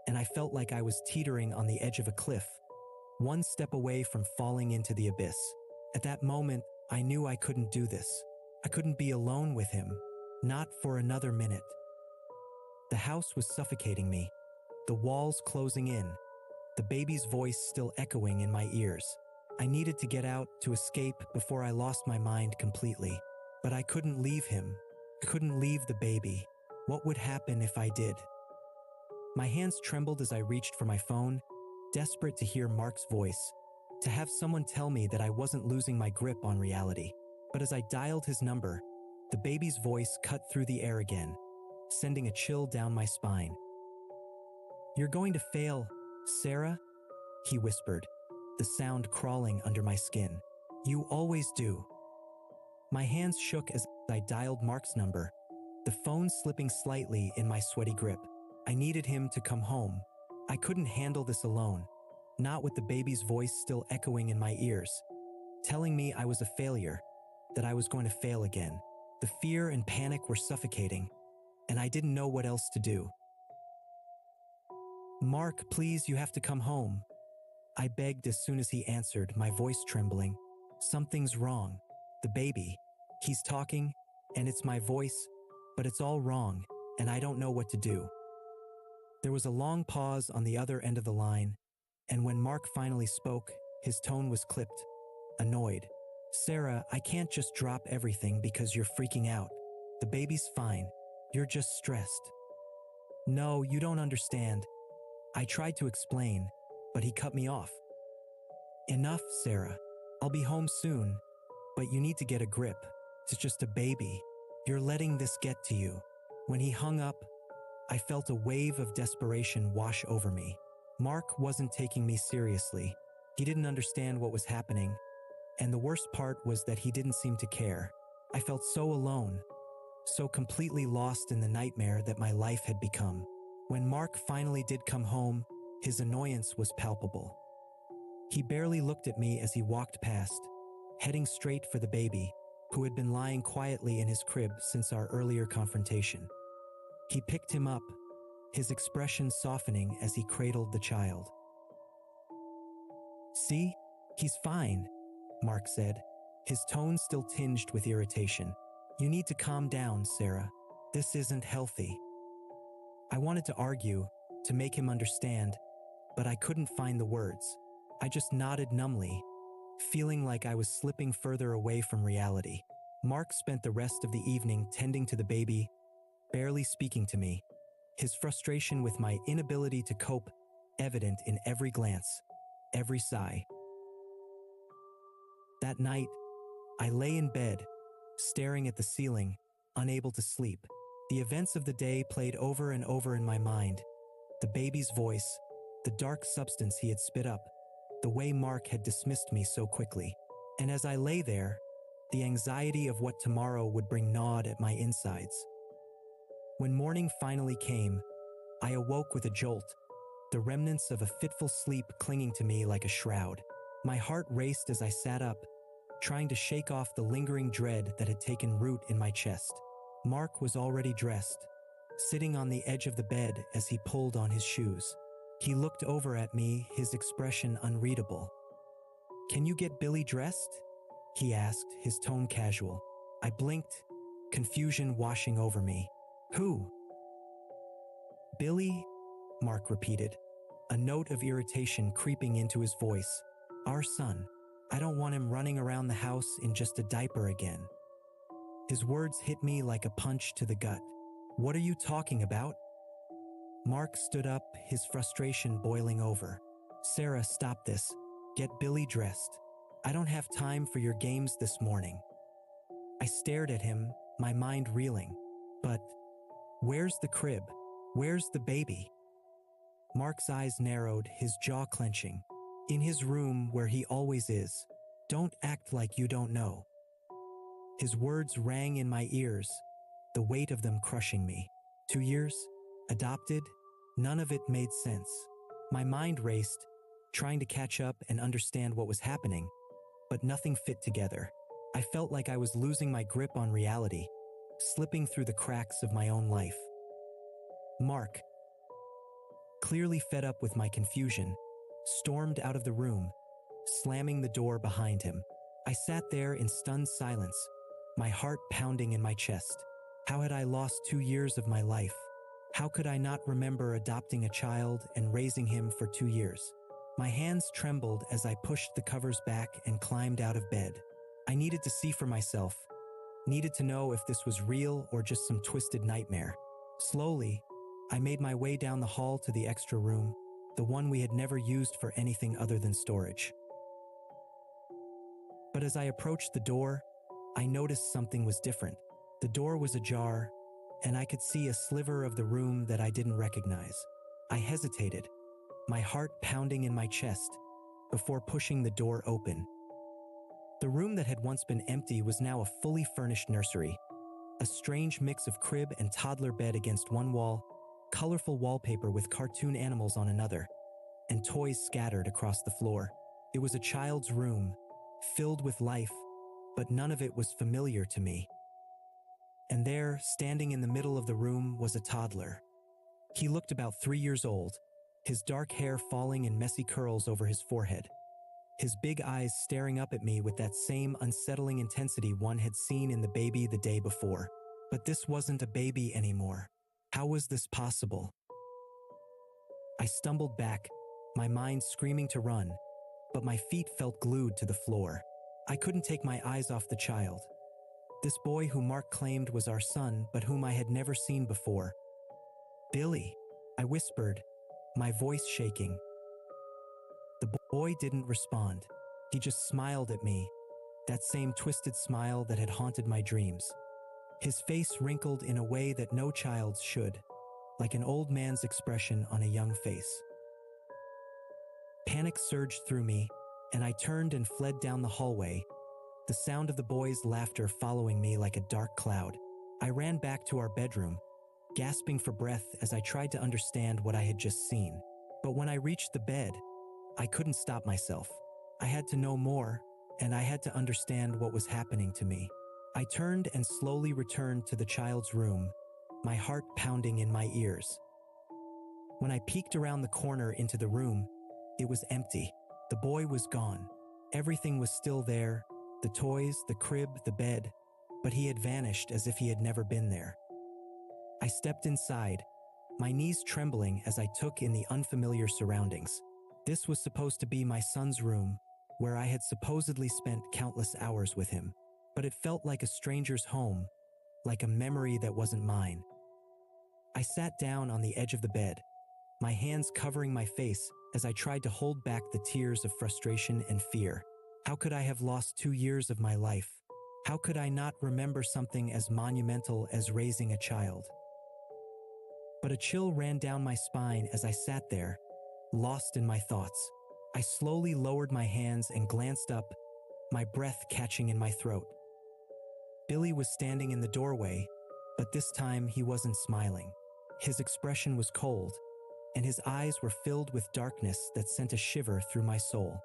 and I felt like I was teetering on the edge of a cliff, one step away from falling into the abyss. At that moment, I knew I couldn't do this. I couldn't be alone with him, not for another minute. The house was suffocating me, the walls closing in, the baby's voice still echoing in my ears. I needed to get out, to escape before I lost my mind completely. But I couldn't leave him. I couldn't leave the baby. What would happen if I did? My hands trembled as I reached for my phone, desperate to hear Mark's voice, to have someone tell me that I wasn't losing my grip on reality. But as I dialed his number, the baby's voice cut through the air again, sending a chill down my spine. "You're going to fail, Sarah," he whispered, the sound crawling under my skin. "You always do." My hands shook as I dialed Mark's number, the phone slipping slightly in my sweaty grip. I needed him to come home. I couldn't handle this alone, not with the baby's voice still echoing in my ears, telling me I was a failure, that I was going to fail again. The fear and panic were suffocating, and I didn't know what else to do. "Mark, please, you have to come home," I begged as soon as he answered, my voice trembling. "Something's wrong. The baby, he's talking, and it's my voice, but it's all wrong, and I don't know what to do." There was a long pause on the other end of the line, and when Mark finally spoke, his tone was clipped, annoyed. "Sarah, I can't just drop everything because you're freaking out. The baby's fine. You're just stressed." "No, you don't understand." I tried to explain, but he cut me off. "Enough, Sarah. I'll be home soon, but you need to get a grip. It's just a baby. You're letting this get to you." When he hung up, I felt a wave of desperation wash over me. Mark wasn't taking me seriously. He didn't understand what was happening, and the worst part was that he didn't seem to care. I felt so alone, so completely lost in the nightmare that my life had become. When Mark finally did come home, his annoyance was palpable. He barely looked at me as he walked past, heading straight for the baby, who had been lying quietly in his crib since our earlier confrontation. He picked him up, his expression softening as he cradled the child. "See? He's fine," Mark said, his tone still tinged with irritation. "You need to calm down, Sarah. This isn't healthy." I wanted to argue, to make him understand, but I couldn't find the words. I just nodded numbly, feeling like I was slipping further away from reality. Mark spent the rest of the evening tending to the baby, barely speaking to me, his frustration with my inability to cope evident in every glance, every sigh. That night, I lay in bed, staring at the ceiling, unable to sleep. The events of the day played over and over in my mind. The baby's voice, the dark substance he had spit up, the way Mark had dismissed me so quickly. And as I lay there, the anxiety of what tomorrow would bring gnawed at my insides. When morning finally came, I awoke with a jolt, the remnants of a fitful sleep clinging to me like a shroud. My heart raced as I sat up, trying to shake off the lingering dread that had taken root in my chest. Mark was already dressed, sitting on the edge of the bed as he pulled on his shoes. He looked over at me, his expression unreadable. "Can you get Billy dressed?" he asked, his tone casual. I blinked, confusion washing over me. "Who?" "Billy," Mark repeated, a note of irritation creeping into his voice. "Our son. I don't want him running around the house in just a diaper again." His words hit me like a punch to the gut. "What are you talking about?" Mark stood up, his frustration boiling over. "Sarah, stop this. Get Billy dressed. I don't have time for your games this morning." I stared at him, my mind reeling. "But where's the crib? Where's the baby?" Mark's eyes narrowed, his jaw clenching. "In his room where he always is. Don't act like you don't know." His words rang in my ears, the weight of them crushing me. 2 years? Adopted? None of it made sense. My mind raced, trying to catch up and understand what was happening, but nothing fit together. I felt like I was losing my grip on reality, slipping through the cracks of my own life. Mark, clearly fed up with my confusion, stormed out of the room, slamming the door behind him. I sat there in stunned silence, my heart pounding in my chest. How had I lost 2 years of my life? How could I not remember adopting a child and raising him for 2 years? My hands trembled as I pushed the covers back and climbed out of bed. I needed to see for myself, needed to know if this was real or just some twisted nightmare. Slowly, I made my way down the hall to the extra room, the one we had never used for anything other than storage. But as I approached the door, I noticed something was different. The door was ajar, and I could see a sliver of the room that I didn't recognize. I hesitated, my heart pounding in my chest, before pushing the door open. The room that had once been empty was now a fully furnished nursery, a strange mix of crib and toddler bed against one wall, colorful wallpaper with cartoon animals on another, and toys scattered across the floor. It was a child's room, filled with life, but none of it was familiar to me. And there, standing in the middle of the room, was a toddler. He looked about 3 years old, his dark hair falling in messy curls over his forehead, his big eyes staring up at me with that same unsettling intensity one had seen in the baby the day before. But this wasn't a baby anymore. How was this possible? I stumbled back, my mind screaming to run, but my feet felt glued to the floor. I couldn't take my eyes off the child. This boy who Mark claimed was our son, but whom I had never seen before. "Billy," I whispered, my voice shaking. The boy didn't respond. He just smiled at me, that same twisted smile that had haunted my dreams. His face wrinkled in a way that no child's should, like an old man's expression on a young face. Panic surged through me, and I turned and fled down the hallway, the sound of the boys' laughter following me like a dark cloud. I ran back to our bedroom, gasping for breath as I tried to understand what I had just seen. But when I reached the bed, I couldn't stop myself. I had to know more, and I had to understand what was happening to me. I turned and slowly returned to the child's room, my heart pounding in my ears. When I peeked around the corner into the room, it was empty. The boy was gone. Everything was still there, the toys, the crib, the bed, but he had vanished as if he had never been there. I stepped inside, my knees trembling as I took in the unfamiliar surroundings. This was supposed to be my son's room, where I had supposedly spent countless hours with him, but it felt like a stranger's home, like a memory that wasn't mine. I sat down on the edge of the bed, my hands covering my face as I tried to hold back the tears of frustration and fear. How could I have lost 2 years of my life? How could I not remember something as monumental as raising a child? But a chill ran down my spine as I sat there, lost in my thoughts. I slowly lowered my hands and glanced up, my breath catching in my throat. Billy was standing in the doorway, but this time he wasn't smiling. His expression was cold, and his eyes were filled with darkness that sent a shiver through my soul.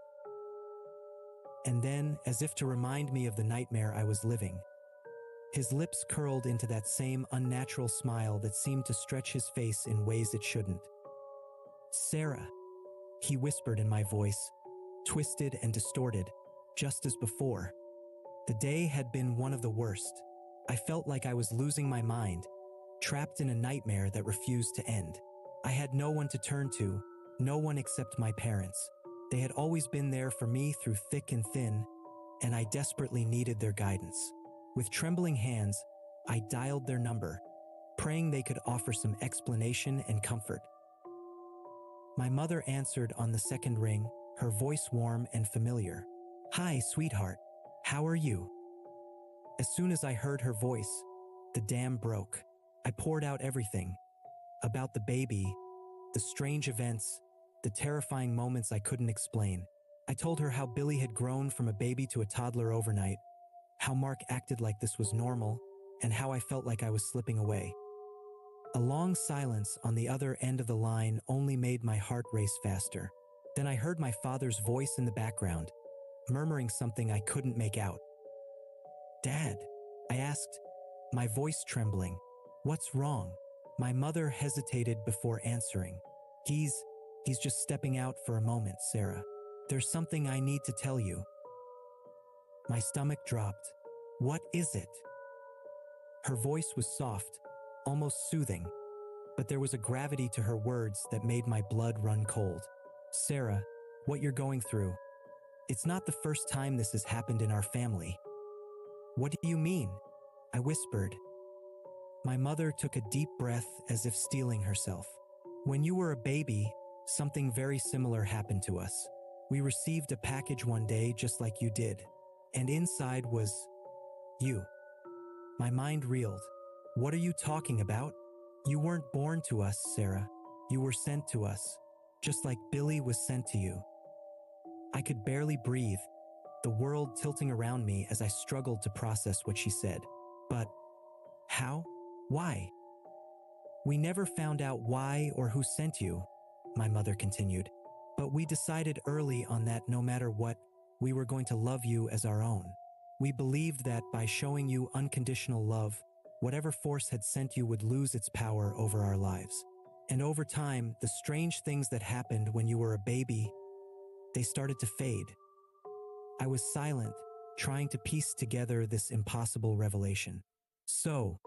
And then, as if to remind me of the nightmare I was living, his lips curled into that same unnatural smile that seemed to stretch his face in ways it shouldn't. "Sarah," he whispered in my voice, twisted and distorted, just as before. The day had been one of the worst. I felt like I was losing my mind, trapped in a nightmare that refused to end. I had no one to turn to, no one except my parents. They had always been there for me through thick and thin, and I desperately needed their guidance. With trembling hands, I dialed their number, praying they could offer some explanation and comfort. My mother answered on the second ring, her voice warm and familiar. "Hi, sweetheart. How are you?" As soon as I heard her voice, the dam broke. I poured out everything about the baby, the strange events, the terrifying moments I couldn't explain. I told her how Billy had grown from a baby to a toddler overnight, how Mark acted like this was normal, and how I felt like I was slipping away. A long silence on the other end of the line only made my heart race faster. Then I heard my father's voice in the background, murmuring something I couldn't make out. "Dad," I asked, my voice trembling. "What's wrong?" My mother hesitated before answering. He's just stepping out for a moment, Sarah. There's something I need to tell you." My stomach dropped. "What is it?" Her voice was soft, almost soothing, but there was a gravity to her words that made my blood run cold. "Sarah, what you're going through, it's not the first time this has happened in our family." "What do you mean?" I whispered. My mother took a deep breath as if steeling herself. "When you were a baby, something very similar happened to us. We received a package one day just like you did, and inside was you." My mind reeled. "What are you talking about? You weren't born to us, Sarah. You were sent to us, just like Billy was sent to you." I could barely breathe, the world tilting around me as I struggled to process what she said. "But how? Why?" "We never found out why or who sent you," my mother continued. "But we decided early on that no matter what, we were going to love you as our own. We believed that by showing you unconditional love, whatever force had sent you would lose its power over our lives. And over time, the strange things that happened when you were a baby, they started to fade." I was silent, trying to piece together this impossible revelation. "So,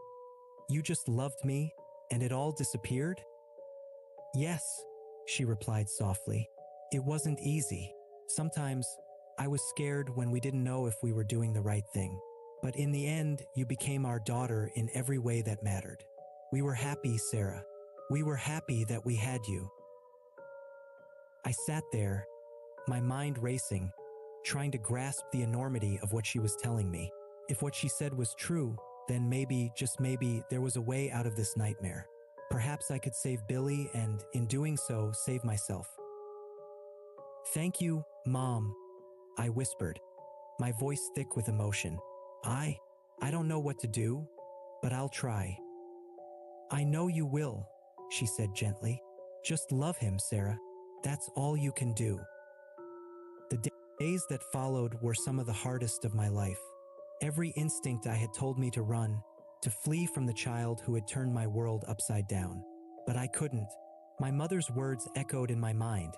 you just loved me, and it all disappeared?" "Yes," she replied softly. "It wasn't easy. Sometimes I was scared when we didn't know if we were doing the right thing. But in the end, you became our daughter in every way that mattered. We were happy, Sarah. We were happy that we had you." I sat there, my mind racing, trying to grasp the enormity of what she was telling me. If what she said was true, then maybe, just maybe, there was a way out of this nightmare. Perhaps I could save Billy and, in doing so, save myself. "Thank you, Mom," I whispered, my voice thick with emotion. I don't know what to do, but I'll try." "I know you will," she said gently. "Just love him, Sarah. That's all you can do." The days that followed were some of the hardest of my life. Every instinct I had told me to run, to flee from the child who had turned my world upside down. But I couldn't. My mother's words echoed in my mind,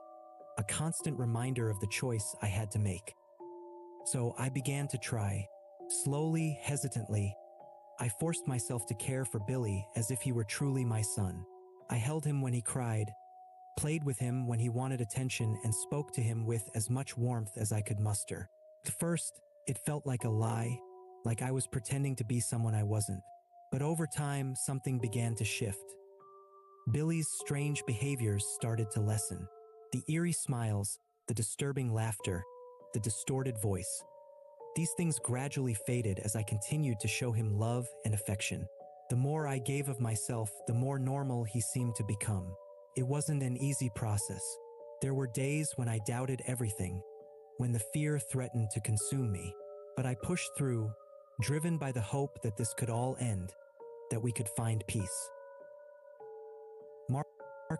a constant reminder of the choice I had to make. So I began to try. Slowly, hesitantly, I forced myself to care for Billy as if he were truly my son. I held him when he cried, played with him when he wanted attention, and spoke to him with as much warmth as I could muster. At first, it felt like a lie, like I was pretending to be someone I wasn't. But over time, something began to shift. Billy's strange behaviors started to lessen. The eerie smiles, the disturbing laughter, the distorted voice. These things gradually faded as I continued to show him love and affection. The more I gave of myself, the more normal he seemed to become. It wasn't an easy process. There were days when I doubted everything, when the fear threatened to consume me. But I pushed through, driven by the hope that this could all end, that we could find peace. Mark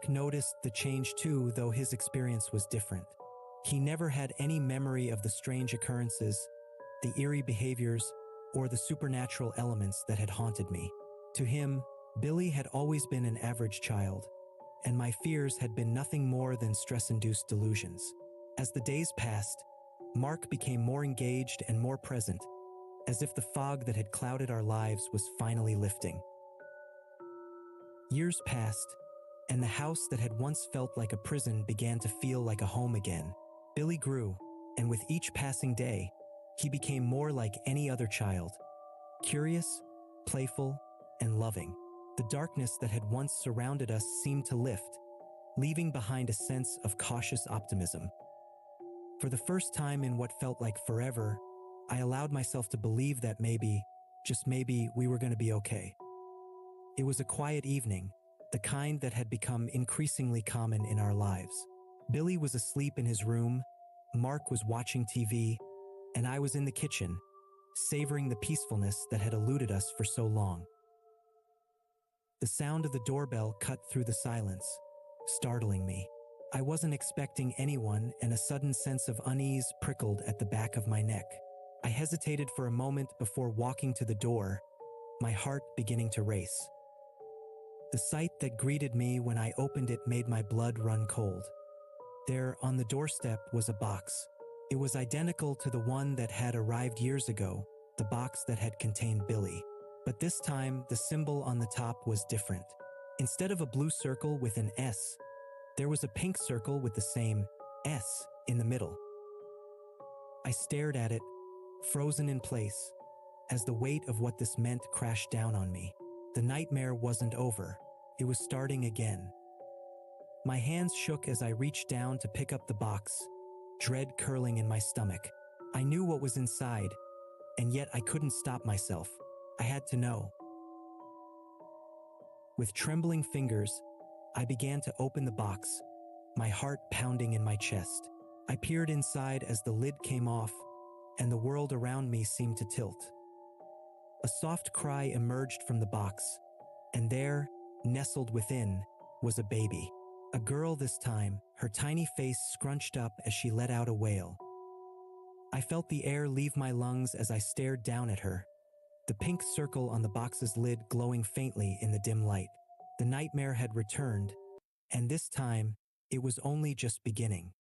noticed the change too, though his experience was different. He never had any memory of the strange occurrences, the eerie behaviors, or the supernatural elements that had haunted me. To him, Billy had always been an average child, and my fears had been nothing more than stress-induced delusions. As the days passed, Mark became more engaged and more present, as if the fog that had clouded our lives was finally lifting. Years passed, and the house that had once felt like a prison began to feel like a home again. Billy grew, and with each passing day, he became more like any other child, curious, playful, and loving. The darkness that had once surrounded us seemed to lift, leaving behind a sense of cautious optimism. For the first time in what felt like forever, I allowed myself to believe that maybe, just maybe, we were going to be okay. It was a quiet evening, the kind that had become increasingly common in our lives. Billy was asleep in his room, Mark was watching TV, and I was in the kitchen, savoring the peacefulness that had eluded us for so long. The sound of the doorbell cut through the silence, startling me. I wasn't expecting anyone, and a sudden sense of unease prickled at the back of my neck. I hesitated for a moment before walking to the door, my heart beginning to race. The sight that greeted me when I opened it made my blood run cold. There, on the doorstep, was a box. It was identical to the one that had arrived years ago, the box that had contained Billy. But this time, the symbol on the top was different. Instead of a blue circle with an S, there was a pink circle with the same S in the middle. I stared at it, frozen in place, as the weight of what this meant crashed down on me. The nightmare wasn't over. It was starting again. My hands shook as I reached down to pick up the box, dread curling in my stomach. I knew what was inside, and yet I couldn't stop myself. I had to know. With trembling fingers, I began to open the box, my heart pounding in my chest. I peered inside as the lid came off, and the world around me seemed to tilt. A soft cry emerged from the box, and there, nestled within, was a baby. A girl this time, her tiny face scrunched up as she let out a wail. I felt the air leave my lungs as I stared down at her, the pink circle on the box's lid glowing faintly in the dim light. The nightmare had returned, and this time, it was only just beginning.